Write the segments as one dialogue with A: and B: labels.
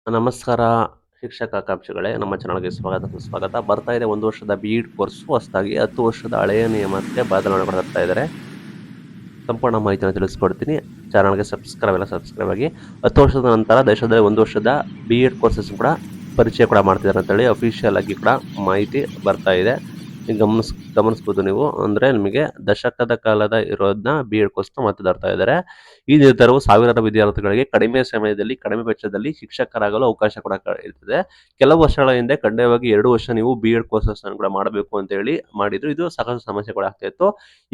A: ನಮಸ್ಕಾರ ಶಿಕ್ಷಕ ಆಕಾಂಕ್ಷಿಗಳೇ, ನಮ್ಮ ಚಾನಲ್‌ಗೆ ಸ್ವಾಗತ ಸುಸ್ವಾಗತ. ಬರ್ತಾ ಇದೆ 1 ವರ್ಷದ ಬಿ.ಎಡ್ ಕೋರ್ಸು ಹೊಸದಾಗಿ 10 ವರ್ಷದ ಹಳೆಯ ನಿಯಮಕ್ಕೆ ಬದಲಾವಣೆಗಳು ತರ್ತಾ ಇದ್ದಾರೆ. ಸಂಪೂರ್ಣ ಮಾಹಿತಿಯನ್ನು ತಿಳಿಸ್ಕೊಡ್ತೀನಿ. ಚಾನಲ್‌ಗೆ ಸಬ್ಸ್ಕ್ರೈಬ್ ಆಗಿ. 10 ವರ್ಷದ ನಂತರ ದೇಶದಲ್ಲಿ 1 ವರ್ಷದ ಬಿ.ಎಡ್ ಕೋರ್ಸಸ್ ಕೂಡ ಪರಿಚಯ ಕೂಡ ಮಾಡ್ತಿದ್ದಾರೆ ಅಂತೇಳಿ ಅಫಿಷಿಯಲ್ ಆಗಿ ಕೂಡ ಮಾಹಿತಿ ಬರ್ತಾ ಇದೆ. ಗಮನಿಸ್ಬೋದು ನೀವು. ಅಂದ್ರೆ ನಿಮಗೆ ದಶಕದ ಕಾಲದ ಇರೋದನ್ನ ಬಿ.ಎಡ್ ಕೋರ್ಸ್‌ನ ಮತ್ತೆ ತರ್ತಾ ಇದ್ದಾರೆ. ಈ ನಿರ್ಧಾರವು ಸಾವಿರಾರು ವಿದ್ಯಾರ್ಥಿಗಳಿಗೆ ಕಡಿಮೆ ಸಮಯದಲ್ಲಿ ಕಡಿಮೆ ವೆಚ್ಚದಲ್ಲಿ ಶಿಕ್ಷಕರಾಗಲು ಅವಕಾಶ ಕೂಡ ಇರ್ತದೆ. ಕೆಲವು ವರ್ಷಗಳ ಹಿಂದೆ ಕಡ್ಡಾಯವಾಗಿ 2 ವರ್ಷ ನೀವು ಬಿ.ಎಡ್ ಕೋರ್ಸಸ್ ಅನ್ನು ಕೂಡ ಮಾಡಬೇಕು ಅಂತ ಹೇಳಿ ಮಾಡಿದ್ರು. ಇದು ಸಾಕಷ್ಟು ಸಮಸ್ಯೆ ಕೂಡ ಆಗ್ತಾ ಇತ್ತು.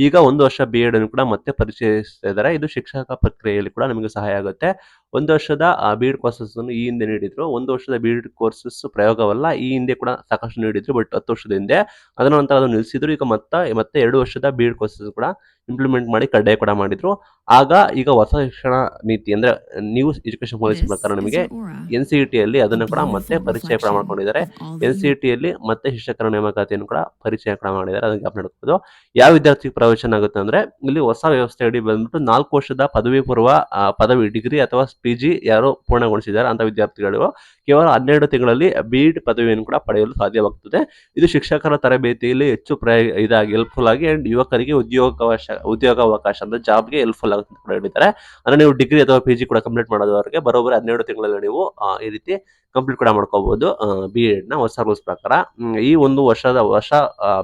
A: ಈಗ 1 ವರ್ಷ ಬಿ.ಎಡ್ ಅನ್ನು ಕೂಡ ಮತ್ತೆ ಪರಿಚಯಿಸ್ತಾ ಇದ್ದಾರೆ. ಇದು ಶಿಕ್ಷಕ ಪ್ರಕ್ರಿಯೆಯಲ್ಲಿ ಕೂಡ ನಿಮಗೆ ಸಹಾಯ ಆಗುತ್ತೆ. 1 ವರ್ಷದ ಬಿ.ಎಡ್ ಕೋರ್ಸಸ್ ಅನ್ನು ಈ ಹಿಂದೆ ನೀಡಿದ್ರು. 1 ವರ್ಷದ ಬಿ.ಎಡ್ ಕೋರ್ಸಸ್ ಪ್ರಯೋಗವಲ್ಲ, ಈ ಹಿಂದೆ ಕೂಡ ಸಾಕಷ್ಟು ನೀಡಿದ್ರು. ಬಟ್ 10 ವರ್ಷದ ಹಿಂದೆ ಅದರ ನಂತರ ಅದನ್ನು ನಿಲ್ಲಿಸಿದ್ರು. ಈಗ ಮತ್ತೆ 2 ವರ್ಷದ ಬಿ.ಎಡ್ ಕೋರ್ಸಸ್ ಕೂಡ ಇಂಪ್ಲಿಮೆಂಟ್ ಮಾಡಿ ಕಡ್ಡಾಯ ಕೂಡ ಮಾಡಿದ್ರು. ಈಗ ಹೊಸ ಶಿಕ್ಷಣ ನೀತಿ ಅಂದ್ರೆ ನ್ಯೂ ಎಜುಕೇಶನ್ ಪಾಲಿಸಿ ಪ್ರಕಾರ ನಿಮಗೆ NCERTಯಲ್ಲಿ ಅದನ್ನು ಕೂಡ ಮತ್ತೆ ಪರಿಚಯ ಕೂಡ ಮಾಡ್ಕೊಂಡಿದ್ದಾರೆ. NCERTಯಲ್ಲಿ ಮತ್ತೆ ಶಿಕ್ಷಕರ ನೇಮಕಾತಿಯನ್ನು ಕೂಡ ಪರಿಚಯ ಕೂಡ ಮಾಡಿದ್ದಾರೆ. ಅದನ್ನು ಜ್ಞಾಪನ ಇಟ್ಕೋಬಹುದು. ಯಾವ ವಿದ್ಯಾರ್ಥಿಗೆ ಪ್ರಯೋಜನ ಆಗುತ್ತೆ ಅಂದ್ರೆ, ಇಲ್ಲಿ ಹೊಸ ವ್ಯವಸ್ಥೆ ಅಡಿ ಬಂದ್ಬಿಟ್ಟು 4 ವರ್ಷದ ಪದವಿ ಪೂರ್ವ ಪದವಿ ಡಿಗ್ರಿ ಅಥವಾ PG ಯಾರು ಪೂರ್ಣಗೊಳಿಸಿದ್ದಾರೆ ಅಂತ ವಿದ್ಯಾರ್ಥಿಗಳು ಕೇವಲ 12 ತಿಂಗಳಲ್ಲಿ ಬಿ.ಎಡ್ ಪದವಿಯನ್ನು ಕೂಡ ಪಡೆಯಲು ಸಾಧ್ಯವಾಗುತ್ತದೆ. ಇದು ಶಿಕ್ಷಕರ ತರಬೇತಿಯಲ್ಲಿ ಹೆಚ್ಚು ಹೆಲ್ಪ್ಫುಲ್ ಆಗಿ ಅಂಡ್ ಯುವಕರಿಗೆ ಉದ್ಯೋಗಾವಕಾಶ ಅಂದ್ರೆ ಜಾಬ್ಗೆ ಹೆಲ್ಪ್ಫುಲ್ ಆಗುತ್ತೆ ಅಂತ ಕೂಡ ಹೇಳಿದ್ದಾರೆ. ಅಂದ್ರೆ ನೀವು ಡಿಗ್ರಿ ಅಥವಾ PG ಕೂಡ ಕಂಪ್ಲೀಟ್ ಮಾಡೋದವರೆಗೆ ಬರೋಬ್ಬರಿ 12 ತಿಂಗಳಲ್ಲಿ ನೀವು ಈ ರೀತಿ ಕಂಪ್ಲೀಟ್ ಕೂಡ ಮಾಡ್ಕೋಬಹುದು ಬಿ.ಎಡ್ ನ ಹೊಸ ರೂಲ್ಸ್ ಪ್ರಕಾರ. ಈ ಒಂದು ಹೊಸ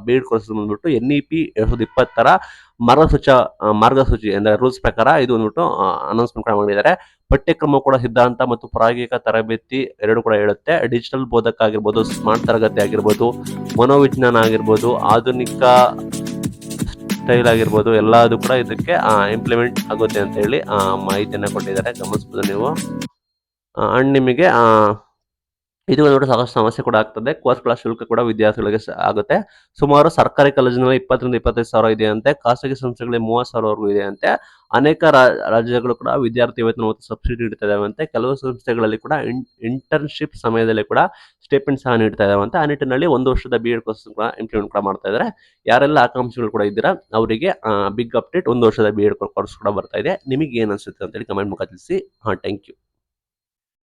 A: ಬಿ.ಎಡ್ ಕೋರ್ಸ್ ಬಂದ್ಬಿಟ್ಟು NEP 2020 ಮಾರ್ಗಸೂಚಿ ಅಂದ್ರೆ ರೂಲ್ಸ್ ಪ್ರಕಾರ ಇದು ಬಂದ್ಬಿಟ್ಟು ಅನೌನ್ಸ್ಮೆಂಟ್ ಕೂಡ ಮಾಡಿದ್ದಾರೆ. ಪಠ್ಯಕ್ರಮ ಕೂಡ ಸಿದ್ಧಾಂತ ಮತ್ತು ಪ್ರಾಯೋಗಿಕ ತರಬೇತಿ ಎರಡು ಕೂಡ ಹೇಳುತ್ತೆ. ಡಿಜಿಟಲ್ ಬೋಧಕ ಆಗಿರ್ಬೋದು, ಸ್ಮಾರ್ಟ್ ತರಗತಿ ಆಗಿರ್ಬೋದು, ಮನೋವಿಜ್ಞಾನ ಆಗಿರ್ಬೋದು, ಆಧುನಿಕ ಸ್ಟೈಲ್ ಆಗಿರ್ಬೋದು, ಎಲ್ಲದು ಕೂಡ ಇದಕ್ಕೆ ಇಂಪ್ಲಿಮೆಂಟ್ ಆಗುತ್ತೆ ಅಂತ ಹೇಳಿ ಮಾಹಿತಿಯನ್ನ ಕೊಟ್ಟಿದ್ದಾರೆ. ಗಮನಿಸಬಹುದು ನೀವು. ಅಂಡ್ ನಿಮಗೆ ಇದು ಬಂದ್ಬಿಟ್ಟು ಸಾಕಷ್ಟು ಸಮಸ್ಯೆ ಕೂಡ ಆಗ್ತದೆ. ಕೋರ್ಸ್‌ಗಳ ಶುಲ್ಕ ಕೂಡ ವಿದ್ಯಾರ್ಥಿಗಳಿಗೆ ಆಗುತ್ತೆ. ಸುಮಾರು ಸರ್ಕಾರಿ ಕಾಲೇಜಿನಲ್ಲಿ 20 25 ಸಾವಿರ ಇದೆಯಂತೆ. ಖಾಸಗಿ ಸಂಸ್ಥೆಗಳಲ್ಲಿ 30,000 ವರೆಗೂ ಇದೆಯಂತೆ. ಅನೇಕ ರಾಜ್ಯಗಳು ಕೂಡ ವಿದ್ಯಾರ್ಥಿ ವೇತನ ಮತ್ತು ಸಬ್ಸಿಡಿ ನೀಡ್ತಾ ಇದಾವಂತೆ. ಕೆಲವು ಸಂಸ್ಥೆಗಳಲ್ಲಿ ಕೂಡ ಇಂಟರ್ನ್‌ಶಿಪ್ ಸಮಯದಲ್ಲಿ ಕೂಡ ಸ್ಟೈಪೆಂಡ್ ಸಹ ನೀಡ್ತಾ ಇದಾವಂತೆ. ಆ ನಿಟ್ಟಿನಲ್ಲಿ 1 ವರ್ಷದ ಬಿ.ಎಡ್ ಕೋರ್ಸ್ ಕೂಡ ಇಂಪ್ಲಿಮೆಂಟ್ ಕೂಡ ಮಾಡ್ತಾ ಇದ್ದಾರೆ. ಯಾರೆಲ್ಲ ಆಕಾಂಕ್ಷಿಗಳು ಕೂಡ ಇದ್ದೀರಾ ಅವರಿಗೆ ಬಿಗ್ ಅಪ್ಡೇಟ್, 1 ವರ್ಷದ ಬಿ.ಎಡ್ ಕೋರ್ಸ್ ಕೂಡ ಬರ್ತಾ ಇದೆ. ನಿಮಗೆ ಏನು ಅನ್ಸುತ್ತೆ ಅಂತ ಹೇಳಿ ಕಮೆಂಟ್ ಮೂಲಕ ತಿಳಿಸಿ. Thank you.